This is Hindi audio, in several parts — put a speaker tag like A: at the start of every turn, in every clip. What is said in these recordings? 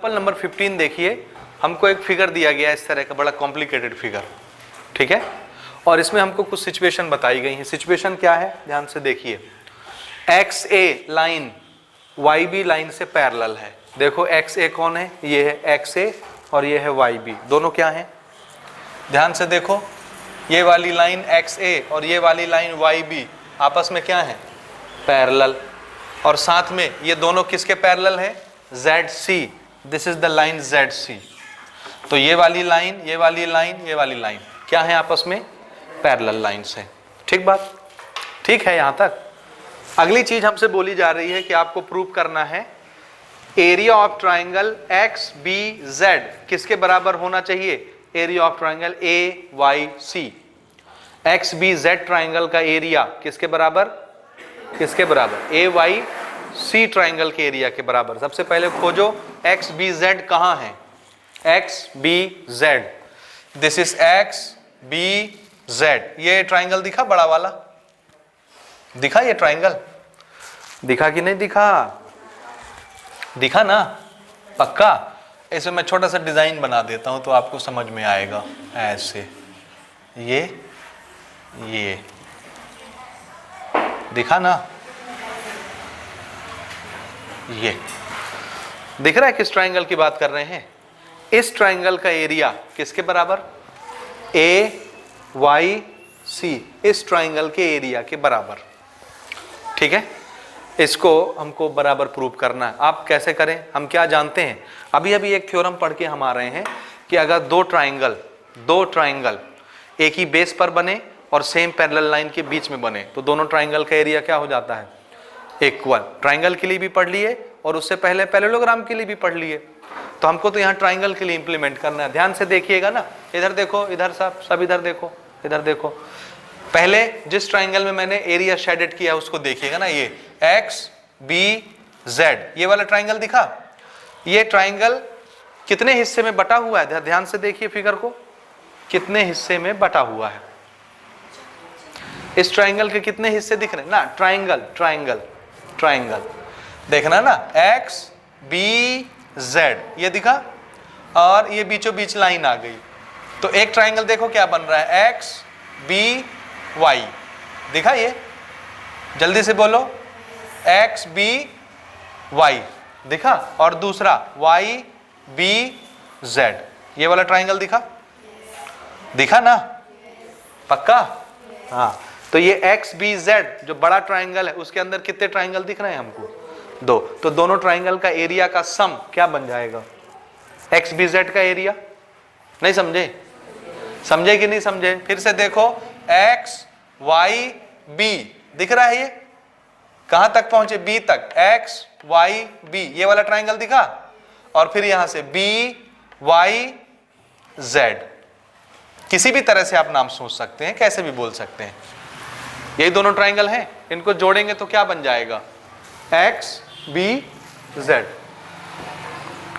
A: एग्जाम्पल नंबर 15 देखिए, हमको एक फिगर दिया गया है इस तरह का, बड़ा कॉम्प्लिकेटेड फिगर, ठीक है, और इसमें हमको कुछ सिचुएशन बताई गई है। सिचुएशन क्या है, ध्यान से देखिए। एक्स ए लाइन वाई बी लाइन से पैरेलल है। देखो एक्स ए कौन है, ये है एक्स ए और ये है वाई बी, दोनों क्या हैं, ध्यान से देखो, ये वाली लाइन एक्स ए और ये वाली लाइन वाई बी आपस में क्या है, पैरेलल, और साथ में ये दोनों किसके पैरेलल है, Z C, this is the line Z C. तो ये वाली लाइन, ये वाली लाइन, ये वाली लाइन क्या है, आपस में पैरेलल लाइन्स है। ठीक बात, ठीक है यहां तक। अगली चीज हमसे बोली जा रही है कि आपको प्रूव करना है area of triangle X B Z किसके बराबर होना चाहिए, area of triangle A Y C. X B Z triangle का एरिया किसके बराबर, किसके बराबर, ए वाई सी ट्राइंगल के एरिया के बराबर। सबसे पहले खोजो एक्स बी जेड कहां है, X B Z, this is X B Z. ये ट्राइंगल दिखा बड़ा वाला, दिखा ये ट्राइंगल, दिखा कि नहीं दिखा, दिखा ना, पक्का। इसमें मैं छोटा सा डिजाइन बना देता हूं तो आपको समझ में आएगा, ऐसे ये दिखा ना, ये दिख रहा है किस ट्राइंगल की बात कर रहे हैं। इस ट्राइंगल का एरिया किसके बराबर, ए वाई सी, इस ट्राइंगल के एरिया के बराबर। ठीक है, इसको हमको बराबर प्रूव करना है। आप कैसे करें, हम क्या जानते हैं, अभी अभी एक थ्योरम पढ़ के हम आ रहे हैं कि अगर दो ट्राइंगल एक ही बेस पर बने और सेम पैरेलल लाइन के बीच में बने तो दोनों ट्राइंगल का एरिया क्या हो जाता है, इक्वल। ट्राइंगल के लिए भी पढ़ लिए और उससे पहले पैरेललोग्राम के लिए भी पढ़ लिए, तो हमको तो यहाँ ट्राइंगल के लिए इंप्लीमेंट करना है। ध्यान से देखिएगा ना, इधर देखो, इधर सब इधर देखो, इधर देखो। पहले जिस ट्राइंगल में मैंने एरिया शेडेड किया उसको देखिएगा ना, ये एक्स बी जेड, ये वाला ट्राइंगल दिखा। ये ट्राइंगल कितने हिस्से में बटा हुआ है, ध्यान से देखिए फिगर को, कितने हिस्से में बटा हुआ है। इस ट्राइंगल के कितने हिस्से दिख रहे हैं ना, ट्राइंगल देखना ना, एक्स बी जेड ये दिखा, और ये बीचों बीच लाइन आ गई, तो एक ट्राइंगल देखो क्या बन रहा है, एक्स बी वाई, दिखा ये, जल्दी से बोलो, एक्स बी वाई दिखा, और दूसरा वाई बी जेड, ये वाला ट्राइंगल दिखा ना, पक्का। हाँ, तो ये एक्स बी जेड जो बड़ा ट्राइंगल है उसके अंदर कितने ट्राइंगल दिख रहे हैं हमको, दो। तो दोनों ट्राइंगल का एरिया का सम क्या बन जाएगा, एक्स बी जेड का एरिया। नहीं समझे कि नहीं समझे, फिर से देखो, एक्स वाई बी दिख रहा है, ये कहां तक पहुंचे, बी तक, एक्स वाई बी, ये वाला ट्राइंगल दिखा, और फिर यहां से बी वाई जेड। किसी भी तरह से आप नाम सोच सकते हैं, कैसे भी बोल सकते हैं, यही दोनों ट्राइंगल हैं, इनको जोड़ेंगे तो क्या बन जाएगा, एक्स बी जेड।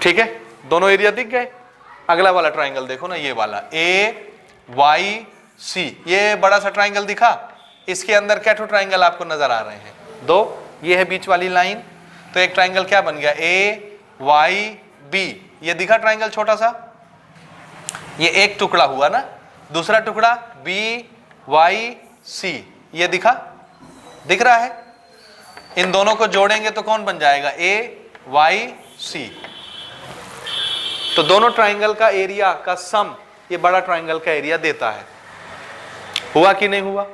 A: ठीक है, दोनों एरिया दिख गए। अगला वाला ट्राइंगल देखो ना, ये वाला ए वाई सी, ये बड़ा सा ट्राइंगल दिखा, इसके अंदर क्या ट्राइंगल आपको नजर आ रहे हैं, दो, ये है बीच वाली लाइन, तो एक ट्राइंगल क्या बन गया, ए वाई बी, ये दिखा ट्राइंगल छोटा सा, ये एक टुकड़ा हुआ ना, दूसरा टुकड़ा बी वाई सी, ये दिख रहा है। इन दोनों को जोड़ेंगे तो कौन बन जाएगा, ए वाई सी। तो दोनों ट्राइंगल का एरिया का सम ये बड़ा ट्राइंगल का एरिया देता है। हुआ कि नहीं हुआ।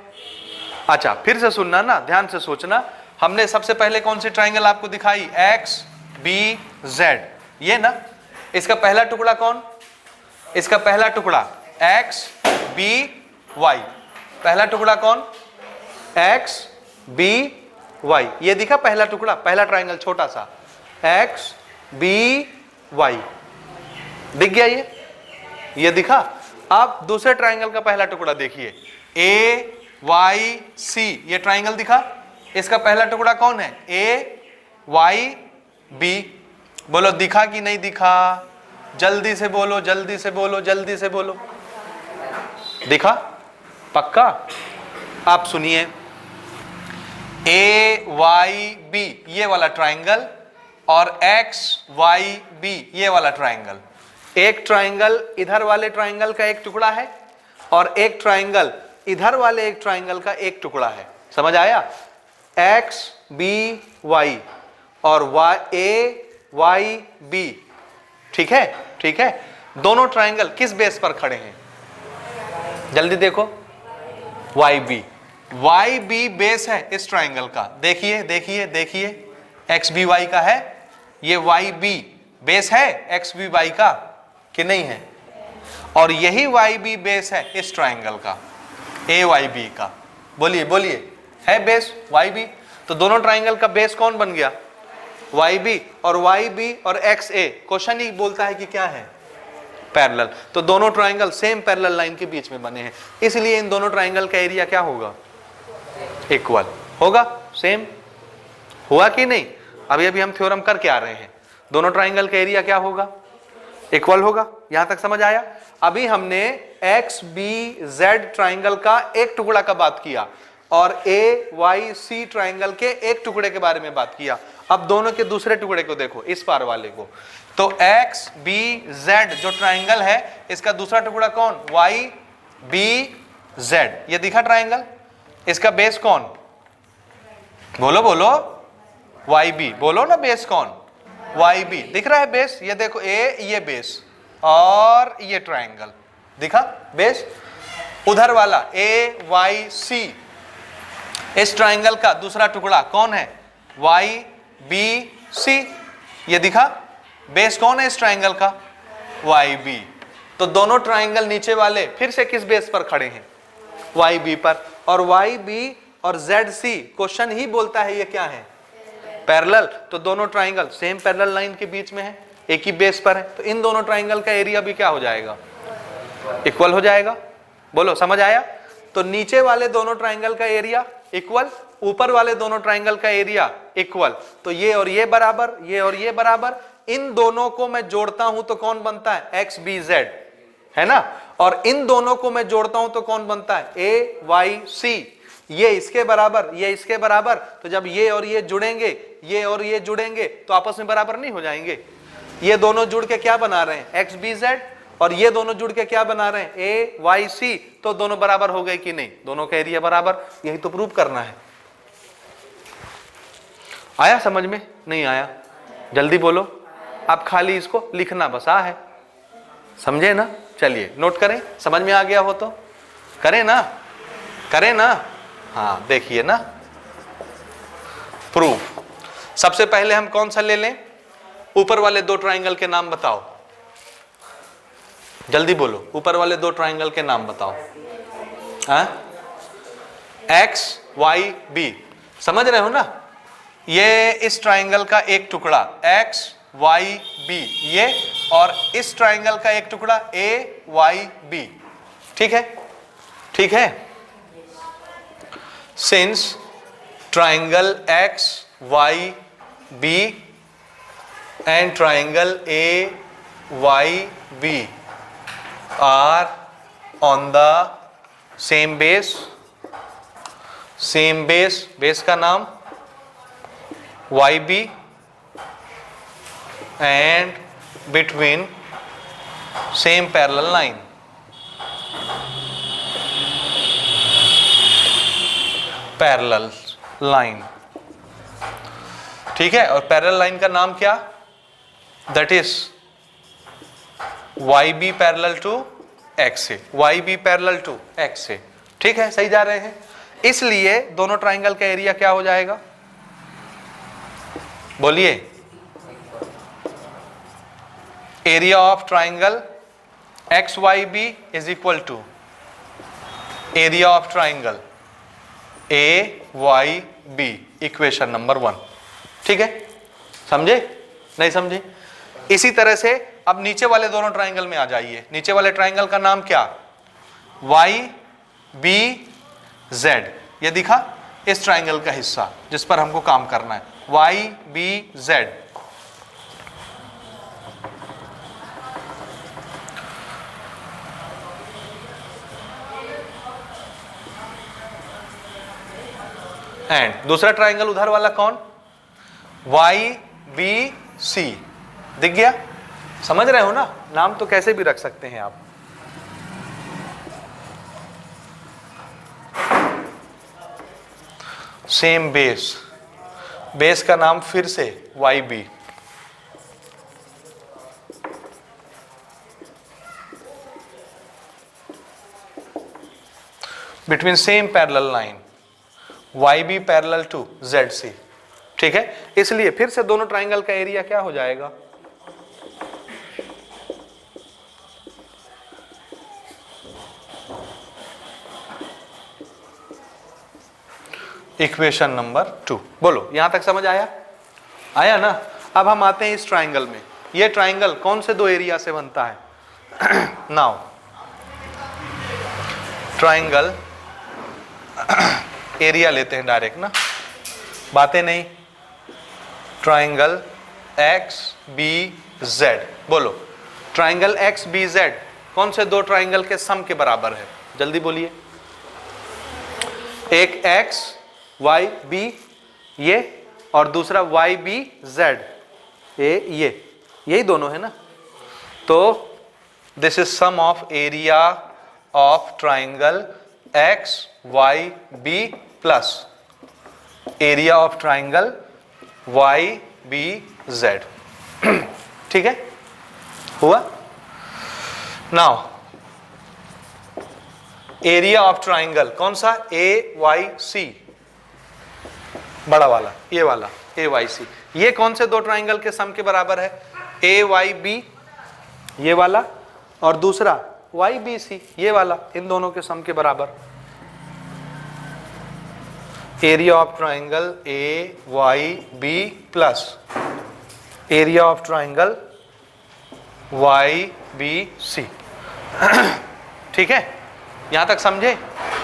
A: अच्छा, फिर से सुनना ना, ध्यान से सोचना। हमने सबसे पहले कौन सी ट्राइंगल आपको दिखाई, एक्स बी जेड, ये ना। इसका पहला टुकड़ा कौन, इसका पहला टुकड़ा एक्स बी वाई, पहला टुकड़ा कौन, एक्स बी वाई, ये दिखा पहला टुकड़ा, पहला ट्राइंगल छोटा सा, एक्स बी वाई दिख गया, ये दिखा। अब दूसरे ट्राइंगल का पहला टुकड़ा देखिए, ए वाई सी, ये ट्राइंगल दिखा, इसका पहला टुकड़ा कौन है, ए वाई बी। बोलो दिखा कि नहीं दिखा, जल्दी से बोलो, जल्दी से बोलो, जल्दी से बोलो, दिखा पक्का। आप सुनिए, ए वाई बी ये वाला ट्राइंगल और एक्स वाई बी, ये वाला ट्राइंगल। एक ट्राइंगल इधर वाले ट्राइंगल का एक टुकड़ा है और एक ट्राइंगल इधर वाले एक ट्राइंगल का एक टुकड़ा है। समझ आया? एक्स बी वाई और ए वाई बी। ठीक है, ठीक है। दोनों ट्राइंगल किस बेस पर खड़े हैं? जल्दी देखो, Y B. Y B base है इस ट्राइंगल का। देखिए देखिए देखिए, एक्स बी वाई का है, ये वाई बी बेस है एक्स बी वाई का कि नहीं है? और यही वाई बी बेस है इस ट्राइंगल का, ए वाई बी का। बोलिए बोलिए, है बेस वाई बी? तो दोनों ट्राइंगल का बेस कौन बन गया? Y B. और वाई बी और एक्स ए, क्वेश्चन ही बोलता है कि क्या है? पैरेलल। तो दोनों ट्राइंगल सेम पैरेलल लाइन के बीच में बने हैं, इसलिए इन दोनों ट्राइंगल का एरिया क्या होगा? इक्वल होगा। सेम हुआ कि नहीं? अभी अभी हम थ्योरम करके आ रहे हैं, दोनों ट्राइंगल का एरिया क्या होगा? इक्वल होगा। यहां तक समझ आया? अभी हमने एक्स बी जेड ट्राइंगल का एक टुकड़ा का बात किया और ए वाई सी ट्राइंगल के एक टुकड़े के बारे में बात किया। अब दोनों के दूसरे टुकड़े को देखो, इस पार वाले को। तो एक्स बी जेड जो ट्राइंगल है, इसका दूसरा टुकड़ा कौन? Y B Z. ये दिखा ट्राइंगल? इसका बेस कौन? बोलो बोलो, वाई बी। बोलो ना, बेस कौन? Y B. दिख रहा है बेस? ये देखो, ए ये बेस और ये ट्राइंगल दिखा बेस। उधर वाला ए वाई सी, इस ट्राइंगल का दूसरा टुकड़ा कौन है? Y B C. ये दिखा बेस कौन है इस ट्राइंगल का? Y B. तो दोनों ट्राइंगल नीचे वाले फिर से किस बेस पर खड़े हैं? वाई बी पर। और वाई बी और जेड सी, क्वेश्चन ही बोलता है ये क्या है? पैरेलल। तो दोनों ट्राइंगल सेम पैरेलल लाइन के बीच में है, एक ही बेस पर है। तो इन दोनों ट्राइंगल का एरिया भी क्या हो जाएगा? इक्वल हो जाएगा। बोलो, समझ आया? तो नीचे वाले दोनों ट्राइंगल का एरिया इक्वल, ऊपर वाले दोनों ट्राइंगल का एरिया इक्वल। तो ये और ये बराबर, ये और ये बराबर। इन दोनों को मैं जोड़ता हूं तो कौन बनता है? एक्स बी जेड, है ना? और इन दोनों को मैं जोड़ता हूं तो कौन बनता है? ए वाई सी। ये इसके बराबर, ये इसके बराबर। तो जब ये और ये जुड़ेंगे, ये और ये जुड़ेंगे, तो आपस में बराबर नहीं हो जाएंगे? ये दोनों जुड़ के क्या बना रहे हैं? X B Z. और ये दोनों जुड़ के क्या बना रहे हैं? A Y C. तो दोनों बराबर हो गए कि नहीं? दोनों का एरिया बराबर। यही तो प्रूव करना है। आया समझ में? नहीं आया? जल्दी बोलो। आप खाली इसको लिखना बस है। समझे ना? चलिए नोट करें, समझ में आ गया हो तो करें ना, करें ना। हाँ देखिए ना, प्रूफ। सबसे पहले हम कौन सा ले लें? ऊपर वाले दो ट्राइंगल के नाम बताओ, जल्दी बोलो। ऊपर वाले दो ट्राइंगल के नाम बताओ। एक्स वाई बी, समझ रहे हो ना? ये इस ट्राइंगल का एक टुकड़ा एक्स वाई बी, ये, और इस ट्राइंगल का एक टुकड़ा ए वाई बी। ठीक है, ठीक है। Since triangle X Y B and triangle A Y B are on the same base, same base, base का नाम YB and between same parallel line, parallel line। ठीक है, और पैरेलल लाइन का नाम क्या? That is YB parallel to XA, YB parallel to XA। ठीक है, सही जा रहे हैं। इसलिए दोनों ट्राइंगल का एरिया क्या हो जाएगा? बोलिए। Area of triangle XYB is equal to area of triangle AYB, equation number 1। ठीक है, समझे? नहीं समझे? इसी तरह से अब नीचे वाले दोनों ट्राइंगल में आ जाइए। नीचे वाले ट्राइंगल का नाम क्या? YBZ। ये दिखा इस ट्राइंगल का हिस्सा जिस पर हमको काम करना है, YBZ। एंड दूसरा ट्राइंगल उधर वाला कौन? YBZ। B C. दिख गया? समझ रहे हो ना? नाम तो कैसे भी रख सकते हैं आप। सेम बेस, बेस का नाम फिर से Y B. Between same parallel line Y B parallel to Z C. ठीक है, इसलिए फिर से दोनों ट्राइंगल का एरिया क्या हो जाएगा? Equation number 2। बोलो, यहां तक समझ आया? आया ना? अब हम आते हैं इस ट्राइंगल में। ये ट्राइंगल कौन से दो एरिया से बनता है? नाउ ट्राइंगल एरिया लेते हैं डायरेक्ट ना, बातें नहीं। Triangle X B Z. बोलो, ट्राइंगल एक्स बी जेड कौन से दो ट्राइंगल के सम के बराबर है? जल्दी बोलिए। एक एक्स वाई बी ये, और दूसरा वाई बी जेड ये, यही दोनों है ना। तो this is sum of area of triangle X Y B plus area of triangle Y B Z. ठीक है, हुआ? नाउ एरिया ऑफ ट्राइंगल कौन सा? ए वाई सी, बड़ा वाला, ये वाला ए वाई सी। ये कौन से दो ट्राइंगल के सम के बराबर है? ए वाई बी ये वाला, और दूसरा वाई बी सी ये वाला, इन दोनों के सम के बराबर। Area of triangle A Y B plus area of triangle Y B C. ठीक है, यहां तक समझे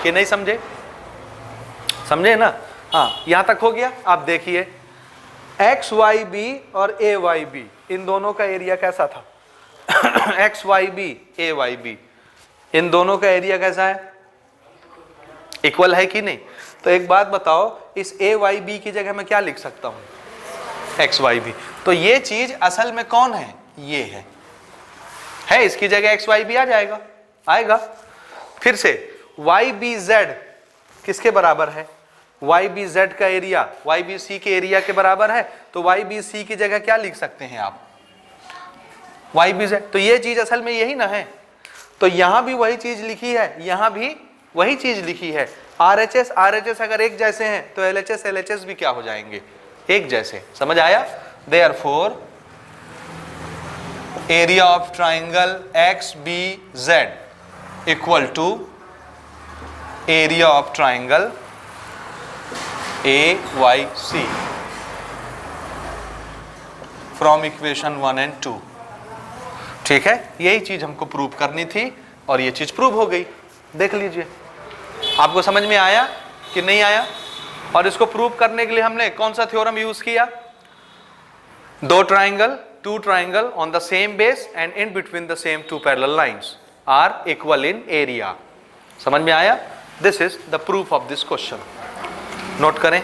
A: कि नहीं समझे? समझे ना? हाँ, यहां तक हो गया। आप देखिए, एक्स वाई बी और ए वाई बी, इन दोनों का एरिया कैसा था? एक्स वाई बी ए वाई बी, इन दोनों का एरिया कैसा है? इक्वल है कि नहीं? तो एक बात बताओ, इस ए वाई बी की जगह मैं क्या लिख सकता हूं? X Y B. तो ये चीज असल में कौन है? ये है, इसकी जगह एक्स वाई बी आ जाएगा, आएगा। फिर से वाई बी जेड किसके बराबर है? वाई बी जेड का एरिया वाई बी सी के एरिया के बराबर है। तो वाई बी सी की जगह क्या लिख सकते हैं आप? Y B Z. तो ये चीज असल में यही ना है। तो यहां भी वही चीज लिखी है, यहां भी वही चीज लिखी है। आर एच एस अगर एक जैसे हैं तो एल एच एस भी क्या हो जाएंगे? एक जैसे। समझ आया? Therefore area of triangle X B Z equal to area of triangle A Y C from equation 1 and 2। ठीक है, यही चीज हमको प्रूव करनी थी और ये चीज प्रूव हो गई। देख लीजिए, आपको समझ में आया कि नहीं आया? और इसको प्रूव करने के लिए हमने कौन सा थ्योरम यूज किया? Two triangle on the same base and in between the same two parallel lines are equal in area. समझ में आया? This is the proof of this question. Note करें।